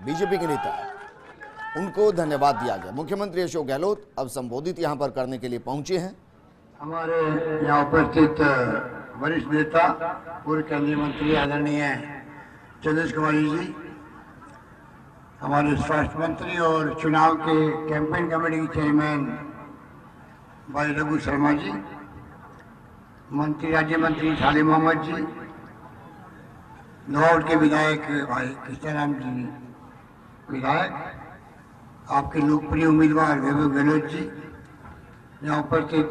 BJP के नेता, उनको धन्यवाद दिया गया। मुख्यमंत्री अशोक गहलोत अब संबोधित यहां पर करने के लिए पहुंचे हैं। हमारे यहाँ उपस्थित वरिष्ठ नेता पूर्व केंद्रीय मंत्री आदरणीय चंद्रेश कुमार जी, हमारे स्वास्थ्य मंत्री और चुनाव के कैंपेन कमेटी के चेयरमैन भाई रघु शर्मा जी, मंत्री राज्य मंत्री सालिम मोहम्मद जी, नौड के विधायक भाई कृष्णाराम जी विधायक, आपके लोकप्रिय उम्मीदवार वैभव गहलोत जी, यहाँ उपस्थित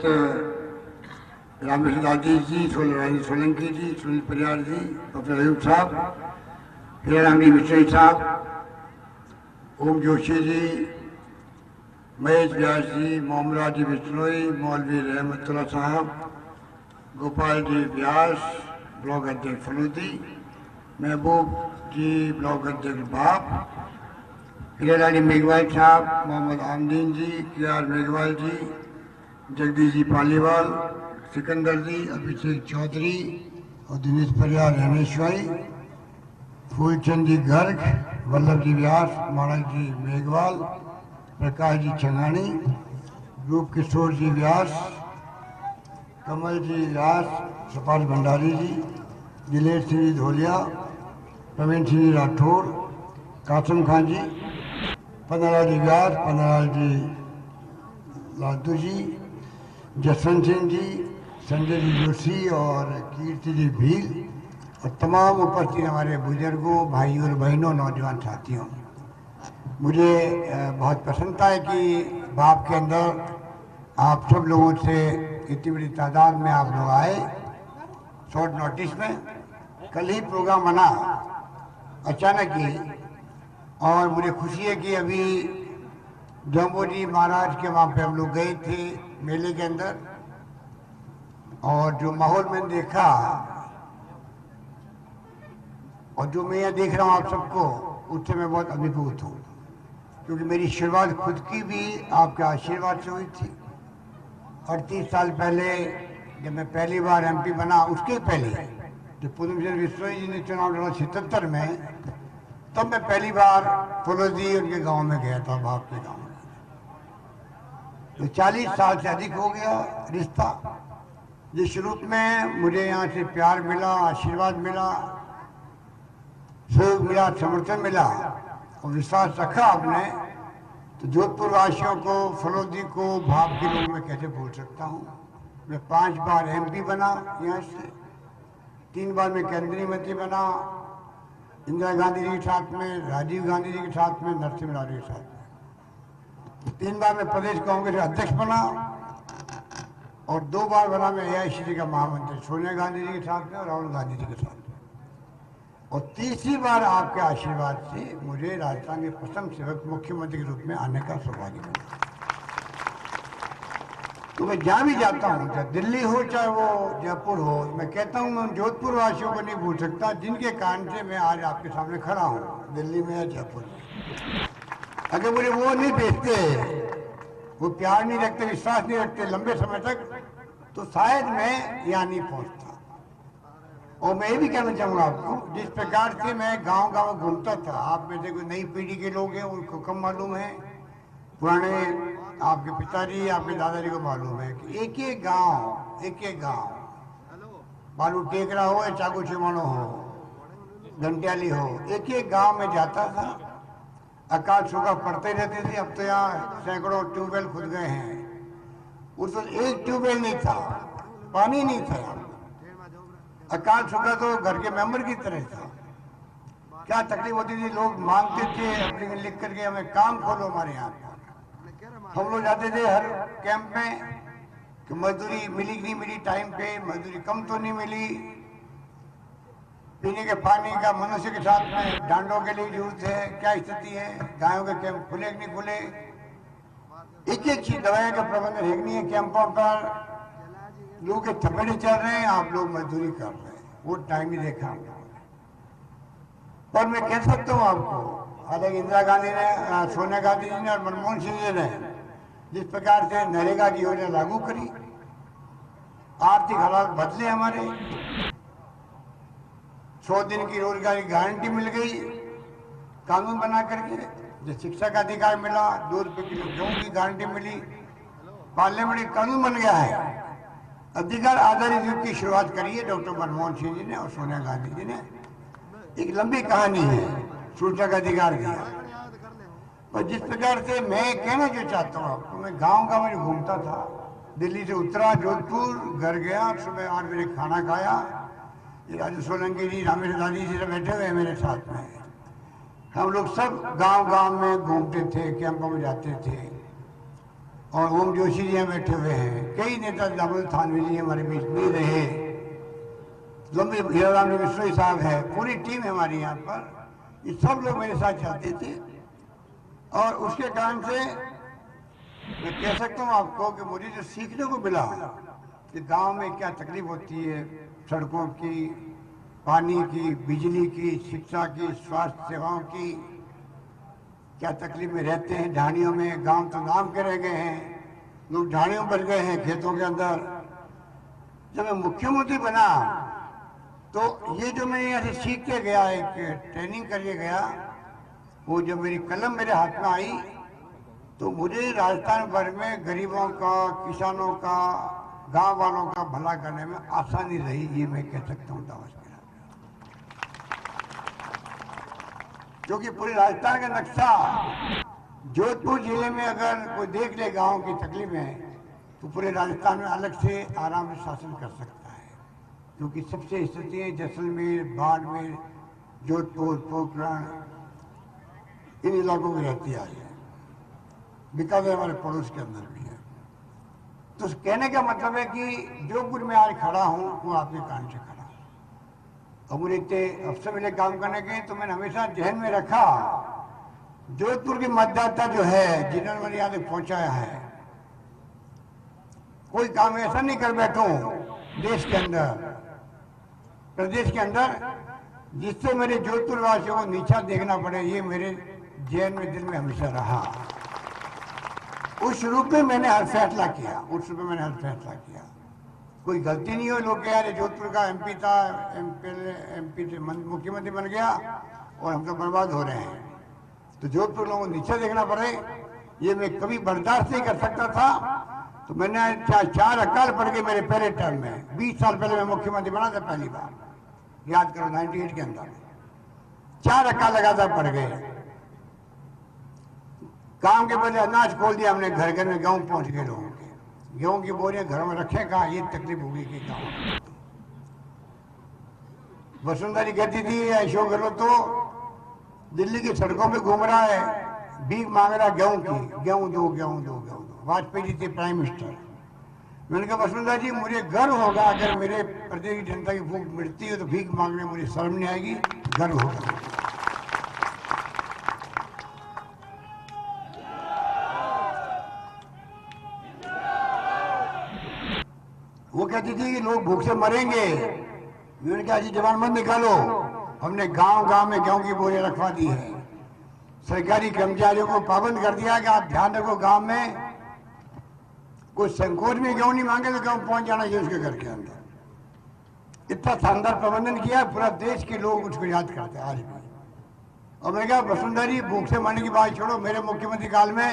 रामेश्वर राजेश जी, राजेश सोलंकी जी, सुनील परियार जी, डॉक्टर अयूब साहब, हीराराम मिश्रा साहब, ओम जोशी जी, महेश व्यास जी, मोहम्मद जी बिश्नोई, मौलवी रहमतुल्लाह साहब, गोपाल जी व्यास, ब्लॉक अध्यक्ष फलूदी, महबूब जी ब्लॉक अध्यक्ष बाप, हीरालाल मेघवाल साहब, मोहम्मद आमदीन जी, KR मेघवाल जी, जगदीश जी पालीवाल, सिकंदर जी, अभिषेक चौधरी और दिनेश परियार रमेशवाई, फूलचंद जी गर्ग, वल्लभ जी व्यास, माणक जी मेघवाल, प्रकाश जी छंगानी, रूप किशोर जी व्यास, कमल जी व्यास, सुभाष भंडारी जी, दिलेर सिंह जी धोलिया, प्रवीण सिंह जी राठौर, कासम खान जी, पन्नालाल जी व्यास, पन्नालाल जी लादू जी, जसवंत सिंह जी, संजय जी जोशी और कीर्ति जी भील और तमाम उपस्थित हमारे बुजुर्गों, भाइयों और बहनों, नौजवान साथियों, मुझे बहुत प्रसन्नता है कि बाप के अंदर आप सब लोगों से इतनी बड़ी तादाद में आप लोग आए शॉर्ट नोटिस में। कल ही प्रोग्राम बना अचानक ही, और मुझे खुशी है कि अभी जम्बू जी महाराज के वहाँ पे हम लोग गए थे मेले के अंदर, और जो माहौल मैंने देखा और जो मैं यहाँ देख रहा हूँ आप सबको, उससे मैं बहुत अभिभूत हूँ, क्योंकि मेरी शुरुआत खुद की भी आपके आशीर्वाद से हुई थी। 38 साल पहले जब मैं पहली बार MP बना, उसके पहले जब पुष्पेंद्र बिश्नोई जी ने चुनाव लड़ा 77 में, तब मैं पहली बार फुलोजी उनके गांव में गया था, बाप के गांव में। तो 40 साल से अधिक हो गया रिश्ता, जिस रूप में मुझे यहाँ से प्यार मिला, आशीर्वाद मिला, सहयोग मिला, समर्थन मिला और विश्वास रखा आपने, तो जोधपुर वासियों को, फलोदी को, भाप के लोग मैं कैसे भूल सकता हूँ। मैं 5 बार MP बना यहाँ से, 3 बार मैं केंद्रीय मंत्री बना, इंदिरा गांधी जी के साथ में, राजीव गांधी जी के साथ में, नरसिम्हा राव के साथ में, 3 बार मैं प्रदेश कांग्रेस अध्यक्ष बना और 2 बार बना मैं AICC का महामंत्री, सोनिया गांधी जी के साथ में और राहुल गांधी जी के साथ में, और तीसरी बार आपके आशीर्वाद से मुझे राजस्थान के प्रथम सेवक मुख्यमंत्री के रूप में आने का सौभाग्य मिला। तो मैं जहाँ भी जाता हूँ, चाहे दिल्ली हो चाहे वो जयपुर हो, मैं कहता हूँ मैं जोधपुर वासियों को नहीं भूल सकता, जिनके कारण से मैं आज आपके सामने खड़ा हूँ, दिल्ली में या जयपुर में। अगर मुझे वो नहीं भेजते, वो प्यार नहीं रखते, विश्वास नहीं रखते लंबे समय तक, तो शायद मैं यहाँ नहीं पहुँचता। और मैं ये भी कहना चाहूँगा आपको, जिस प्रकार से मैं गांव गांव घूमता था, आप में से कोई नई पीढ़ी के लोग हैं उनको कम मालूम है, पुराने आपके पिताजी, आपके दादाजी को मालूम है कि एक एक गांव, बालू टेकरा हो या चाकू चिमानो हो, घंटियाली हो, एक एक गांव में जाता था। अकाल सूखा पड़ते रहते थे, अब तो यहाँ सैकड़ों ट्यूबवेल खुद गए हैं। उस वक्त एक ट्यूबवेल नहीं था, पानी नहीं था। अकाल सूखा तो घर के मेंबर की तरह था। क्या तकलीफ होती थी, लोग मांगते थे अपने लिख करके हमें काम खोलो हमारे यहाँ। हम लोग जाते थे हर कैंप में कि मजदूरी मिली कि नहीं मिली, टाइम पे मजदूरी कम तो नहीं मिली, पीने के पानी का मनुष्य के साथ में डांडों के लिए जरूरत है, क्या स्थिति है, गायों के कैंप खुले कि नहीं खुले, एक एक चीज, दवाइयों का प्रबंधन है कि नहीं है कैंपों पर, लोग के थपेड़े चल रहे हैं, आप लोग मजदूरी कर रहे हैं, वो टाइम ही देखा। पर मैं कह सकता हूँ आपको, हालांकि इंदिरा गांधी ने, सोनिया गांधी जी ने और मनमोहन सिंह जी ने जिस प्रकार से नरेगा की योजना लागू करी, आर्थिक हालात बदले हमारे, 100 दिन की रोजगार की गारंटी मिल गई, कानून बना करके, जो शिक्षा का अधिकार मिला, 2 रुपए किलो गेहूं की गारंटी मिली, पार्लियामेंट कानून बन गया है। अधिकार आधारित युग की शुरुआत करी है डॉक्टर मनमोहन सिंह जी ने और सोनिया गांधी जी ने। एक लंबी कहानी है, सूचना का अधिकार दिया। पर जिस प्रकार से मैं कहना जो चाहता हूँ आपको, मैं गांव में घूमता था, दिल्ली से उतरा, जोधपुर घर गया, सुबह 8 बजे खाना खाया। ये राजू सोलंकी जी, रामेश दादी जी सब बैठे हुए हैं मेरे साथ में। हम लोग सब गांव में घूमते थे, कैंपों में जाते थे। और ओम जोशी जी बैठे हुए हैं, कई नेता, दामोदर थानवी जी हमारे बीच में रहे, लंबी हीराराम जी विश्नोई साहब है, पूरी टीम है हमारी यहाँ पर। ये सब लोग मेरे साथ चलते थे और उसके कारण से मैं कह सकता हूँ आपको कि मुझे जो सीखने को मिला कि गांव में क्या तकलीफ होती है, सड़कों की, पानी की, बिजली की, शिक्षा की, स्वास्थ्य सेवाओं की, क्या तकलीफ में रहते हैं ढाणियों में। गांव तो नाम के रह गए हैं, लोग ढाणियों बन गए हैं, खेतों के अंदर। जब मैं मुख्यमंत्री बना तो ये जो मैं यहाँ से सीख के गया, एक ट्रेनिंग करके गया, वो जब मेरी कलम मेरे हाथ में आई तो मुझे राजस्थान भर में गरीबों का, किसानों का, गांव वालों का भला करने में आसानी रही, ये मैं कह सकता हूँ दावा के। क्योंकि पूरे राजस्थान का नक्शा, जोधपुर जिले में अगर कोई देख ले गांव की तकलीफें, तो पूरे राजस्थान में अलग से आराम से शासन कर सकता है। क्योंकि सबसे स्थितियाँ जैसलमेर, बाड़मेर, जोधपुर, पोखरण, इन इलाकों में रहती आई है। बीकानेर हमारे पड़ोस के अंदर भी है। तो कहने का मतलब है कि जोधपुर में आज खड़ा हूँ वो आपके कारण से खड़ा हूँ। और मुझे इतने अफसर मिले काम करने के, तो मैंने हमेशा जहन में रखा जोधपुर के मतदाता जो है, जिन्होंने मैंने यहाँ तक पहुंचाया है, कोई काम ऐसा नहीं कर बैठूं देश के अंदर, प्रदेश के अंदर, जिससे मेरे जोधपुर वासियों को नीचा देखना पड़े। ये मेरे जहन में, दिल में हमेशा रहा। उस रूप में मैंने हर फैसला किया, कोई गलती नहीं हो। लोग कह रहे जोधपुर का एमपी था, एमपी से मुख्यमंत्री बन गया और हम तो बर्बाद हो रहे हैं। तो जोधपुर लोगों को नीचे देखना पड़े, ये मैं कभी बर्दाश्त नहीं कर सकता था। तो मैंने 4 अकाल पड़ गए मेरे पहले टर्म में। 20 साल पहले मैं मुख्यमंत्री बना था पहली बार, याद करो 98 के अंदर 4 अकाल लगातार पड़ गए। काम के पहले अनाज खोल दिया हमने, घर घर में गेहूं पहुंच गए लोगों के। गेहूं की बोरियां घरों में रखे, कहा ये तकलीफ होगी कि गाँव। वसुंधरा जी कहती थी अशोक गहलोत तो दिल्ली की सड़कों में घूम रहा है, भीख मांग रहा गेहूं की, गेहूं दो, गेहूं दो, गेहूं दो। वाजपेयी जी थे प्राइम मिनिस्टर। मैंने कहा वसुंधरा जी मुझे गर्व होगा अगर मेरे प्रदेश की जनता की भूख मिटती है तो भीख मांगने मुझे शर्म नहीं आएगी, गर्व होगा। वो कहती थी कि लोग भूख से मरेंगे। मैंने कहा जी जवान मत निकालो, हमने गांव में गेहूं की बोरियां रखवा दी है। सरकारी कर्मचारियों को पाबंद कर दिया कि आप ध्यान रखो, गांव में कोई संकोच में गेहूं नहीं मांगे तो गेहूं पहुंच जाना चाहिए उसके घर के अंदर। इतना शानदार प्रबंधन किया, पूरा देश के लोग उसको याद करते हैं आज भी। और मैंने कहा वसुंधरा जी भूख से मरने की बात छोड़ो, मेरे मुख्यमंत्री काल में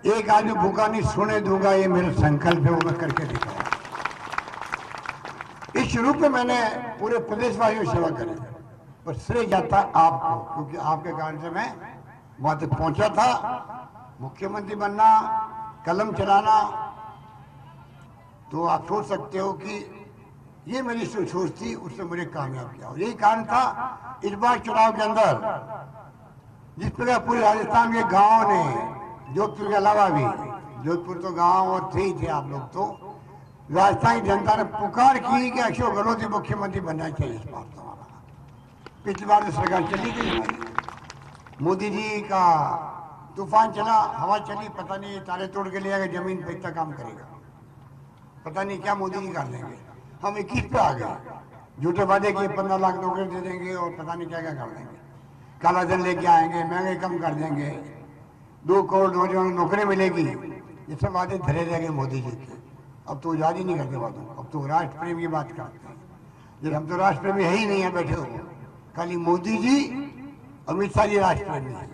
एक आदमी भूखा नहीं सोने दूंगा, ये मेरा संकल्प है, वो मैं करके दिखाया। इस रूप में मैंने पूरे प्रदेशवासियों की सेवा करी, पर श्रेय जाता आपको, क्योंकि आपके कारण से मैं वहां तक पहुंचा था। मुख्यमंत्री बनना, कलम चलाना, तो आप सोच सकते हो कि ये मेरी सोच थी, उससे मुझे कामयाब किया। और यही कारण था इस बार चुनाव के अंदर, जिस प्रकार पूरे राजस्थान के गांव ने, जोधपुर के अलावा भी, जोधपुर तो गांव और थे ही थे आप लोग, तो राजस्थान की जनता ने पुकार की कि अशोक गहलोत जी मुख्यमंत्री बनना चाहिए इस बार। तो पिछली बार तो सरकार चली गई हमारी, मोदी जी का तूफान चला, हवा चली, पता नहीं तारे तोड़ के ले आएगा, जमीन पे इतना काम करेगा, पता नहीं क्या मोदी जी कर देंगे। हम 21 पे आ गए, झूठे वादे किए 15 लाख नौकरी दे देंगे और पता नहीं क्या क्या कर देंगे, काला धन लेके आएंगे, महंगाई कम कर देंगे, 2 करोड़ नौजवानों को नौकरी मिलेगी। ये सब वादे धरे रह गए मोदी जी के। अब तो याद ही नहीं करते वादों, अब तो राष्ट्र प्रेम की बात करते हैं। जब हम तो राष्ट्र प्रेमी है ही नहीं है, बैठे हो, खाली मोदी जी अमित शाह जी राष्ट्रप्रेमी है।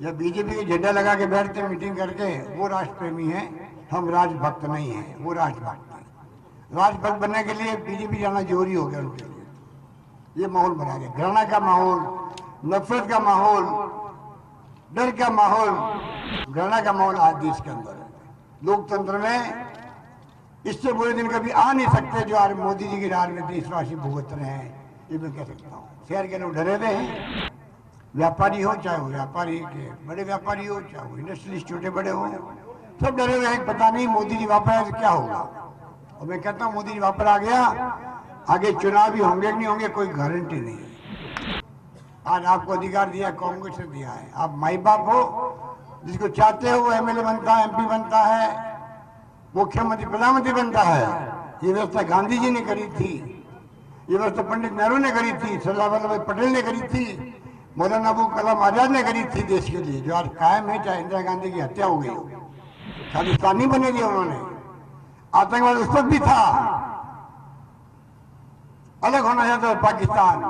जब बीजेपी के झंडा लगा के बैठते मीटिंग करके, वो राष्ट्रप्रेमी है, हम राजभक्त नहीं है, वो राजभक्त है। राजभक्त बनने के लिए बीजेपी जाना जरूरी हो गया उनके लिए। ये माहौल बना गया, घृणा का माहौल, नफरत का माहौल, डर का माहौल, घृणा का माहौल आज देश के अंदर है। लोकतंत्र में इससे बुरे दिन कभी आ नहीं सकते जो आज मोदी जी की राज में देशवासी भुगत रहे हैं, ये मैं कह सकता हूँ। शहर के लोग डरे हुए हैं, व्यापारी हो, चाहे वो व्यापारी के बड़े व्यापारी हो, चाहे वो इंडस्ट्रियलिस्ट छोटे बड़े हो, सब डरे हुए हैं। पता नहीं मोदी जी वापस आए तो क्या होगा। और मैं कहता हूँ मोदी जी वापस आ गया, आगे चुनाव भी होंगे कि नहीं होंगे कोई गारंटी नहीं है। आज आपको अधिकार दिया, कांग्रेस ने दिया है। आप माई बाप हो, जिसको चाहते हो वो एमएलए बनता है, एमपी बनता है, मुख्यमंत्री प्रधानमंत्री बनता है। ये व्यवस्था गांधी जी ने करी थी, ये व्यवस्था पंडित नेहरू ने करी थी, सरदार वल्लभ भाई पटेल ने करी थी, मौलाना अबुल कलाम आजाद ने करी थी देश के लिए, जो आज कायम है। चाहे इंदिरा गांधी की हत्या हो गई हो, खालिस्तानी बने दिया उन्होंने। आतंकवाद उस वक्त भी था, अलग होना चाहता था पाकिस्तान,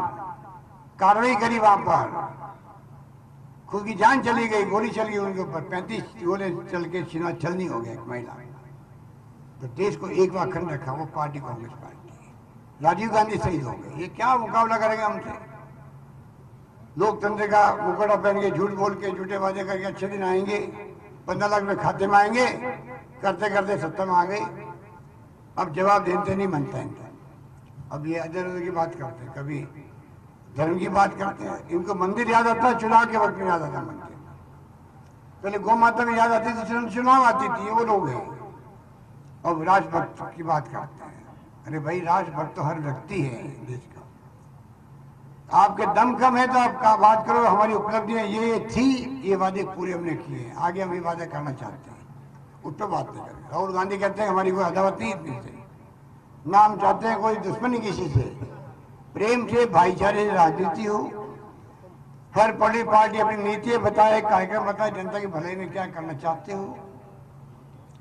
कार्रवाई करी वहां पर, खुद की जान चली गई, गोली चल गई उनके ऊपर, 35 गोले चल के सीना छलनी हो गया एक महिला। तो देश को एक बार अखंड रखा वो पार्टी, कांग्रेस पार्टी। राजीव गांधी शहीद हो गए, ये क्या मुकाबला करेंगे हमसे। लोकतंत्र का मुखौटा पहन के, झूठ बोल के, झूठे वादे करके अच्छे दिन आएंगे, 15 लाख रुपए खाते में आएंगे, करते करते सत्ता में आ गए। अब जवाब देते नहीं बनता इनका। अब ये इधर उधर की बात करते हैं, कभी धर्म की बात करते हैं। इनको मंदिर याद आता है, चुनाव के वक्त में याद आता मंदिर। पहले गौ माता में याद आती थी, चुनाव आती थी, वो लोग हैं। अब राजभक्त की बात करते हैं। अरे भाई, राजभक्त तो हर व्यक्ति है देश का। आपके दम कम है तो आप बात करो हमारी उपलब्धियां ये थी, ये वादे पूरे हमने किए हैं, आगे हम ये वादे करना चाहते हैं, उस पर बात नहीं करें। राहुल गांधी कहते हैं हमारी कोई अदावत नहीं इतनी से, ना हम चाहते हैं कोई दुश्मनी किसी से, प्रेम से, भाईचारे से राजनीति हो। हर बड़ी पार्टी अपनी नीति बताए, कार्यक्रम बताए, जनता की भलाई में क्या करना चाहते हो,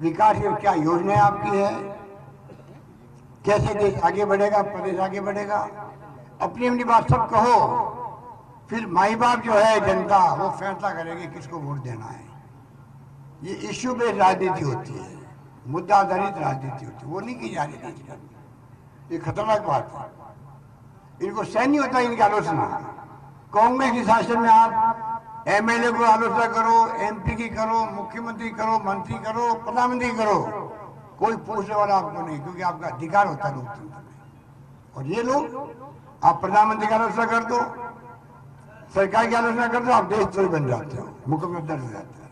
विकास की क्या योजनाएं आपकी है, कैसे देश आगे बढ़ेगा, प्रदेश आगे बढ़ेगा। अपनी अपनी बात सब कहो, फिर माई बाप जो है जनता, वो फैसला करेगी किसको वोट देना है। ये इश्यू बेस्ड राजनीति होती है, मुद्दा आधारित राजनीति होती है, वो नहीं की जा रही है। ये खतरनाक बात है, इनको सहन नहीं होता इनकी आलोचना। कांग्रेस के शासन में आप एमएलए को आलोचना करो, एमपी की करो, मुख्यमंत्री करो, मंत्री करो, प्रधानमंत्री करो, कोई पूछने वाला आपको नहीं, क्योंकि आपका अधिकार होता है लोकतंत्र में। और ये लोग, आप प्रधानमंत्री की आलोचना कर दो, सरकार की आलोचना कर दो, आप देशद्रोही बन जाते हो, मुकम्मल दर्ज हो जाता है।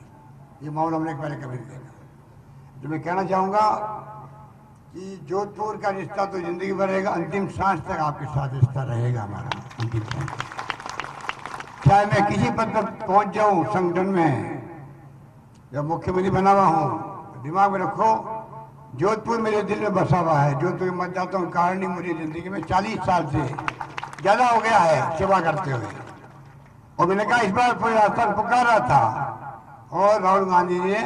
ये मामला हमने पहले कभी नहीं देखा। तो मैं कहना चाहूंगा कि जोधपुर का रिश्ता तो जिंदगी भर रहेगा, अंतिम सांस तक आपके साथ रिश्ता रहेगा हमारा, अंतिम सांस। चाहे मैं किसी पद पर पहुंच जाऊं संगठन में, जब मुख्यमंत्री बना हुआ हूं, दिमाग में रखो जोधपुर मेरे दिल में बसा हुआ है। जोधपुर मत जाता हूँ, कारण नहीं मुझे जिंदगी में 40 साल से ज्यादा हो गया है सेवा करते हुए। और मैंने कहा इस बार पूरे राजस्थान पुकार रहा था, और राहुल गांधी ने,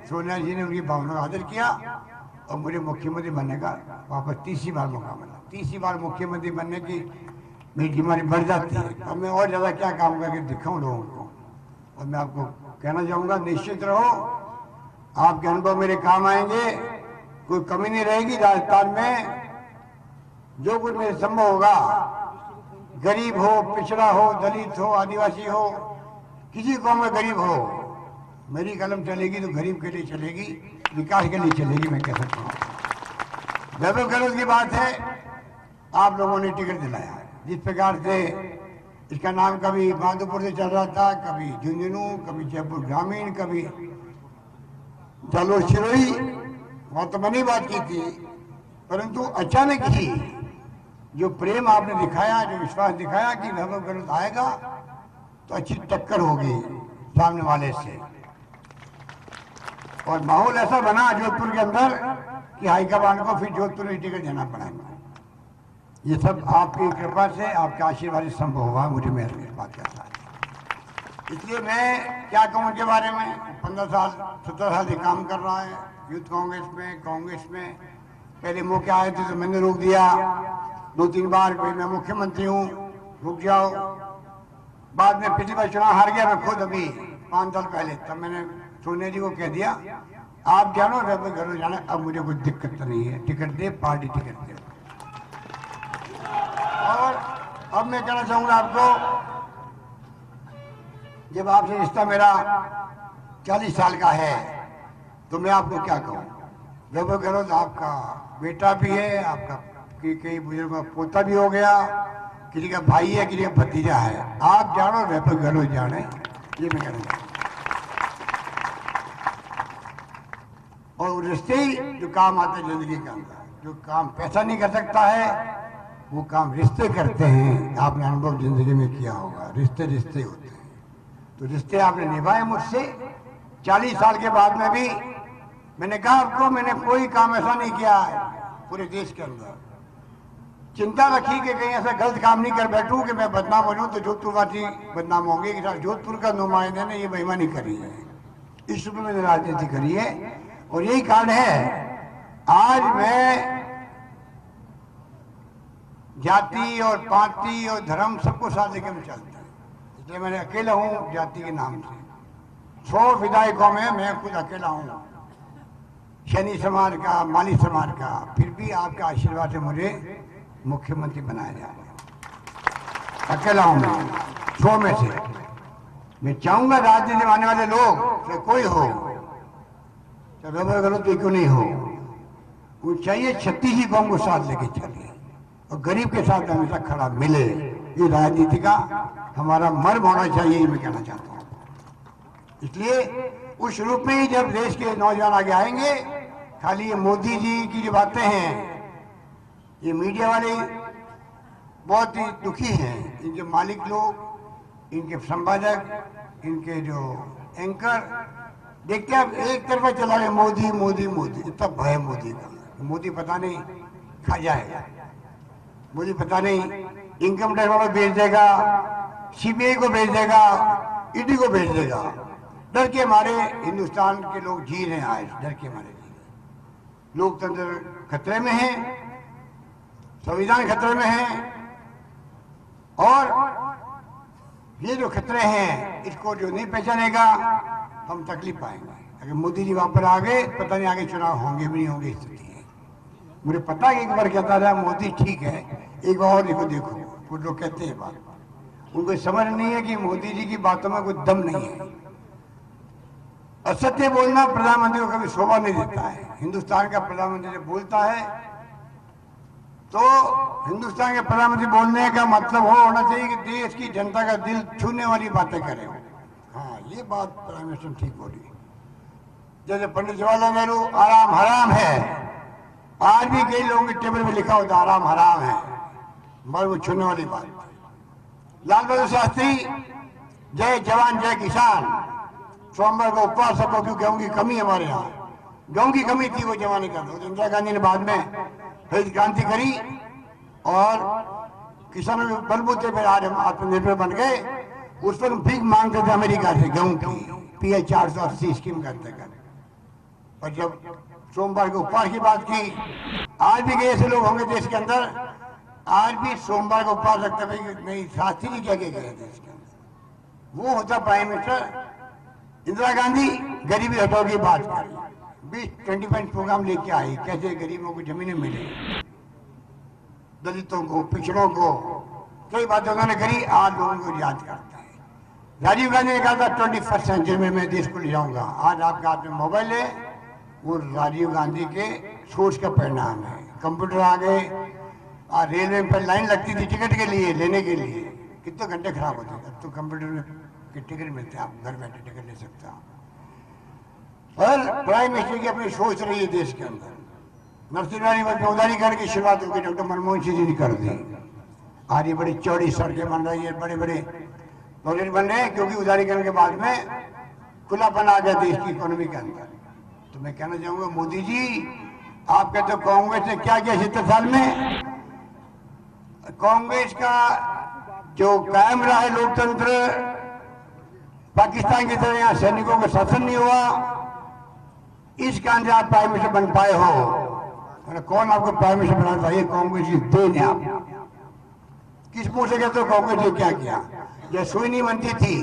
सोनिया जी ने उनकी भावना का आदर किया, और मुझे मुख्यमंत्री बनने का वापस तीसरी बार मौका मिला। तीसरी बार मुख्यमंत्री बनने की मेरी जिम्मेदारी बढ़ जाती है। अब मैं और ज्यादा क्या काम करके दिखाऊं लोगों को। और मैं आपको कहना चाहूंगा, निश्चित रहो, आपके अनुभव मेरे काम आएंगे, कोई कमी नहीं रहेगी। राजस्थान में जो कुछ मेरे संभव होगा, गरीब हो, पिछड़ा हो, दलित हो, आदिवासी हो, किसी कौम में गरीब हो, मेरी कलम चलेगी तो गरीब के लिए चलेगी, विकास के लिए चलेगी, मैं कह सकता हूँ। वैभव गहलोत की बात है, आप लोगों ने टिकट दिलाया। जिस प्रकार से इसका नाम कभी माधोपुर से चल रहा था, कभी झुंझुनू, कभी जयपुर ग्रामीण, कभी जालोर सिरोही, वहां तो मैंने बात की थी, परंतु अचानक ही जो प्रेम आपने दिखाया, जो विश्वास दिखाया कि वैभव गहलोत आएगा तो अच्छी टक्कर होगी सामने वाले से, और माहौल ऐसा बना जोधपुर के अंदर कि हाईकमान को फिर जोधपुर में टिकट देना पड़ेगा। ये सब आपकी कृपा से, आपके आशीर्वाद से संभव हुआ, मुझे मेहर इस बात का साथ। इसलिए मैं क्या कहूँ उनके बारे में, 15 साल 17 साल से काम कर रहा है यूथ कांग्रेस में। पहले मौके आए थे तो मैंने रोक दिया 2-3 बार, मैं मुख्यमंत्री हूँ, रुक जाओ। बाद में पिछली बार चुनाव हार गया मैं खुद, अभी 5 साल पहले, तब मैंने सोनिया जी को कह दिया आप जानो रब घरों जाना, अब मुझे कोई दिक्कत तो नहीं है, टिकट दे, पार्टी टिकट दे। और अब मैं कहना चाहूंगा आपको, जब आपसे रिश्ता मेरा 40 साल का है तो मैं आपको क्या कहूँ, रब घरों आपका बेटा भी है, आपका कई बुजुर्ग का पोता भी हो गया, किसी का भाई है, किसी का भतीजा है, आप जानो रब घरों जाने, ये मैं कहना चाहूँ। और रिश्ते ही जो काम आते हैं जिंदगी के अंदर, जो काम पैसा नहीं कर सकता है वो काम रिश्ते करते हैं। आपने अनुभव जिंदगी में किया होगा, रिश्ते रिश्ते होते हैं, तो रिश्ते आपने निभाए मुझसे। 40 साल के बाद में भी मैंने कहा आपको, मैंने कोई काम ऐसा नहीं किया है पूरे देश के अंदर, चिंता रखी कि कहीं ऐसा गलत काम नहीं कर बैठूं कि मैं बदनाम हो जाऊं तो जोधपुरवासी बदनाम होंगे कि जोधपुर का नुमाइंदे ने ये बेईमानी करी है, इस रूप में मैंने राजनीति करी है। और यही कारण है आज मैं जाति और पार्टी और धर्म सबको साथ लेकर मैं चलता हूँ, इसलिए मैंने अकेला हूँ जाति के नाम से। 100 विधायकों में मैं खुद अकेला हूँ, शनि समाज का, माली समाज का, फिर भी आपके आशीर्वाद से मुझे मुख्यमंत्री बनाया जा रहा है। अकेला हूँ मैं 100 में से। मैं चाहूंगा राजनीति में आने वाले लोग चाहे कोई हो, चाहे गलत क्यों नहीं हो, वो चाहिए 36 कौम को साथ लेके चले और गरीब के साथ हमेशा खड़ा मिले। ये राजनीति का हमारा मर्म होना चाहिए, ये मैं कहना चाहता हूँ। इसलिए उस रूप में ही जब देश के नौजवान आगे आएंगे, खाली ये मोदी जी की जो बातें हैं, ये मीडिया वाले बहुत ही दुखी हैं, इनके मालिक लोग, इनके संपादक, इनके जो एंकर, देखते आप एक तरफा चला गए मोदी मोदी मोदी, इतना भय मोदी का, मोदी पता नहीं खा जाएगा, मोदी पता नहीं इनकम टैक्स वालों को भेज देगा, सीबीआई को भेज देगा, ईडी को भेज देगा। डर के मारे हिंदुस्तान के लोग जी रहे हैं, आज डर के मारे जी रहे। लोकतंत्र खतरे में है, संविधान खतरे में है, और ये जो खतरे हैं इसको जो नहीं पहचानेगा हम तकलीफ पाएंगे। अगर मोदी जी वहां पर आ गए, पता नहीं आगे चुनाव होंगे भी नहीं होंगे, स्थिति है। मुझे पता है, एक बार कहता रहा मोदी ठीक है, एक बार और देखो कुछ लोग कहते हैं बात, उनको समझ नहीं है कि मोदी जी की बातों में कोई दम नहीं है। असत्य बोलना प्रधानमंत्री को कभी शोभा नहीं देता है। हिंदुस्तान का प्रधानमंत्री जब बोलता है तो हिंदुस्तान के प्रधानमंत्री बोलने का मतलब होना चाहिए कि देश की जनता का दिल छूने वाली बातें करे। हाँ, ये बात प्राइम मिनिस्टर ठीक बोली। जैसे पंडित जवाहरलाल नेहरू आराम हराम है, आज भी कई लोगों के टेबल में लिखा होता आराम हराम है, मगर वो छूने वाली बात। लाल बहादुर शास्त्री जय जवान जय किसान, सोमवार को उपवास सबको, क्यों गेहूं की कमी हमारे यहाँ, गेहूं की कमी थी वो जमाने का। इंदिरा गांधी ने बाद में हरित क्रांति करी और किसानों के बलबूते पर आज हम आत्मनिर्भर बन गए। उस पर भीख मांगते थे अमेरिका से गेहूं की, PH 480 स्कीम करते कर। और जब सोमवार के उपवास की बात की, आज भी ऐसे लोग होंगे देश के अंदर, आज भी सोमवार को उपवास रखते भाई नहीं, शास्त्री जी क्या गए देश के अंदर। वो होता प्राइम मिनिस्टर। इंदिरा गांधी गरीबी हटाओ की बात करी, 20-25 प्रोग्राम लेके आई, कैसे गरीबों को जमीनें मिले, दलितों को, पिछड़ों को, कई बातें उन्होंने करी, आज लोगों को याद करते हैं। राजीव गांधी ने कहा था 21st सेंचुरी में मैं देश को ले जाऊंगा। आज आपके हाथ में मोबाइल है, वो राजीव गांधी के सोच का परिणाम है। कंप्यूटर आ गए, रेलवे पर लाइन लगती थी टिकट के लिए, लेने के लिए कितने घंटे खराब होते थे, अब तो कंप्यूटर में के टिकट मिलते हैं, आप घर बैठे टिकट ले सकते हैं। पर प्राइम मिनिस्टर की अपनी सोच रही है देश के अंदर। नरसिंह में उदारीकरण की शुरुआत होगी, डॉक्टर मनमोहन सिंह जी ने कर दी। आज ये बड़ी चौड़ी सड़कें बन रही है, बड़े बड़े प्रोजेक्ट बन रहे हैं, क्योंकि उदारीकरण के बाद में खुलापन आ गया देश की इकोनॉमी के अंदर। तो मैं कहना चाहूंगा मोदी जी, आप कहते हो कांग्रेस ने क्या किया 70 साल में। कांग्रेस का जो कायम रहा है लोकतंत्र, पाकिस्तान की तरह यहाँ सैनिकों का शासन नहीं हुआ, इस कारण से आप प्राइम मिनिस्टर बन पाए हो। कौन आपको प्राइम मिनिस्टर बनाना चाहिए? कांग्रेस की देन है। आप किस मुंह से कहते हो कांग्रेस ने क्या किया? जो सुई नहीं बनती थी,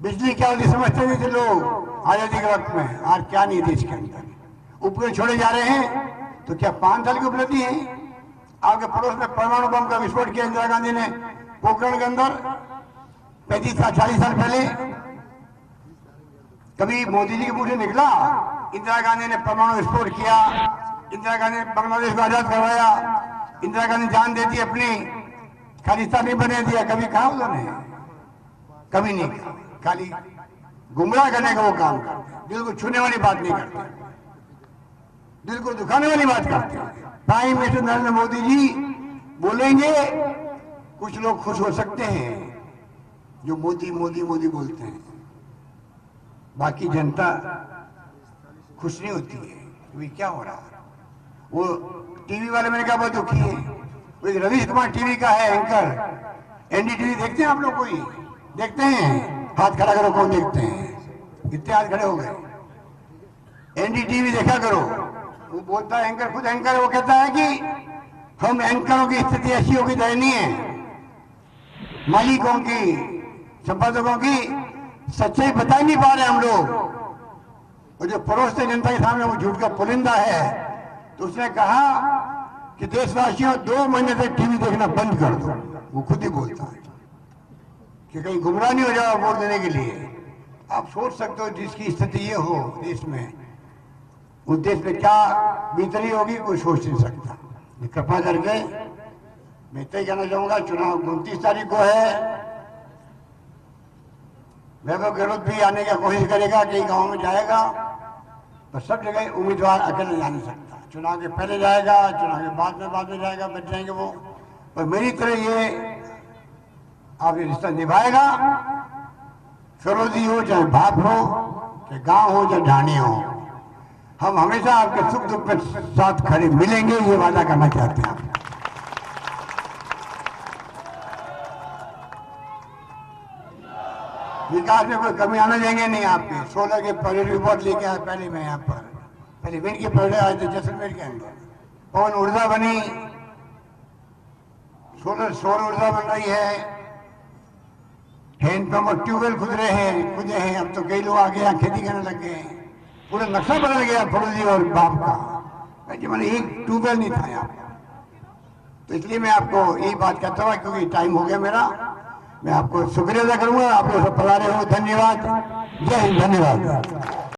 बिजली क्या होती समझते नहीं थे लोग आजादी के वक्त में। आज क्या नहीं थी इसके अंदर, उपकरण छोड़े जा रहे हैं। तो क्या 5 साल की उपलब्धि है? आपके पड़ोस में परमाणु बम का विस्फोट किया इंदिरा गांधी ने पोखरण के अंदर 35-40 साल पहले। कभी मोदी जी के मुंह से निकला इंदिरा गांधी ने परमाणु विस्फोट किया, इंदिरा गांधी ने बांग्लादेश को आजाद करवाया, इंदिरा गांधी जान देती अपनी, खालिस्तान नहीं बने दिया? कभी कहा उन्होंने? कभी नहीं कहा। खाली गुमराह करने का वो काम करते, दिल को छूने वाली बात नहीं करते, दिल को दुखाने वाली बात करते हैं। प्राइम मिनिस्टर नरेंद्र मोदी जी बोलेंगे, कुछ लोग खुश हो सकते हैं जो मोदी मोदी मोदी बोलते हैं, बाकी जनता खुश नहीं होती है। तो क्या हो रहा है? वो टीवी वाले मैंने कहा बहुत दुखी है। वो एक रवीश कुमार टीवी का है एंकर, एनडीटीवी देखते हैं आप लोग? कोई देखते हैं? हाथ खड़ा करो, कौन देखते हैं? कितने हाथ खड़े हो गए? एनडीटीवी देखा करो। वो बोलता है, एंकर खुद एंकर है, वो कहता है कि हम एंकरों की स्थिति ऐसी होगी दयनीय है, मालिकों की, संपादकों की सच्चाई बता ही नहीं पा रहे हम लोग। और जो परोसते जनता के सामने वो झूठ का पुलिंदा है, तो उसने कहा कि देशवासियों 2 महीने तक टीवी देखना बंद कर दो। वो खुद ही बोलता है कि कहीं गुमराह नहीं हो जाओ वोट देने के लिए। आप सोच सकते हो जिसकी स्थिति ये हो देश में, उस देश में क्या बीतनी होगी, कोई सोच नहीं सकता। कृपा करके मैं इतना ही कहना चाहूंगा, चुनाव 29 तारीख को है। वैभव गहलोत भी आने की कोशिश करेगा, कई गांव में जाएगा, पर सब जगह उम्मीदवार अकेले जा नहीं सकता। चुनाव के पहले जाएगा, चुनाव के बाद में जाएगा, बच जाएंगे वो। पर मेरी तरह ये आप ये रिश्ता निभाएगा, फिरोजी हो चाहे बाप हो, चाहे गांव हो चाहे ढाणी हो, हम हमेशा आपके सुख दुख में साथ खड़े मिलेंगे, ये वादा करना चाहते हैं। विकास में कोई कमी आने देंगे नहीं आपके। 16 के पहले रिपोर्ट लेके आए, पहले मैं यहाँ पर, पहले विंड के पहले आए थे जैसलमेर के अंदर। पवन ऊर्जा बनी, सौर ऊर्जा बन रही है, हैंडपंप और ट्यूबवेल खुदे हैं। अब तो कई लोग आगे यहाँ खेती करने लग गए हैं। पूरा नक्शा बदल गया फौजी और बाप का। मैंने एक ट्यूबवेल नहीं था यहाँ। तो इसलिए मैं आपको यही बात कहता हूँ, क्योंकि टाइम हो गया मेरा। मैं आपको शुक्रिया अदा करूंगा, आप लोग सब पधारे हो। धन्यवाद। जय हिंद। धन्यवाद।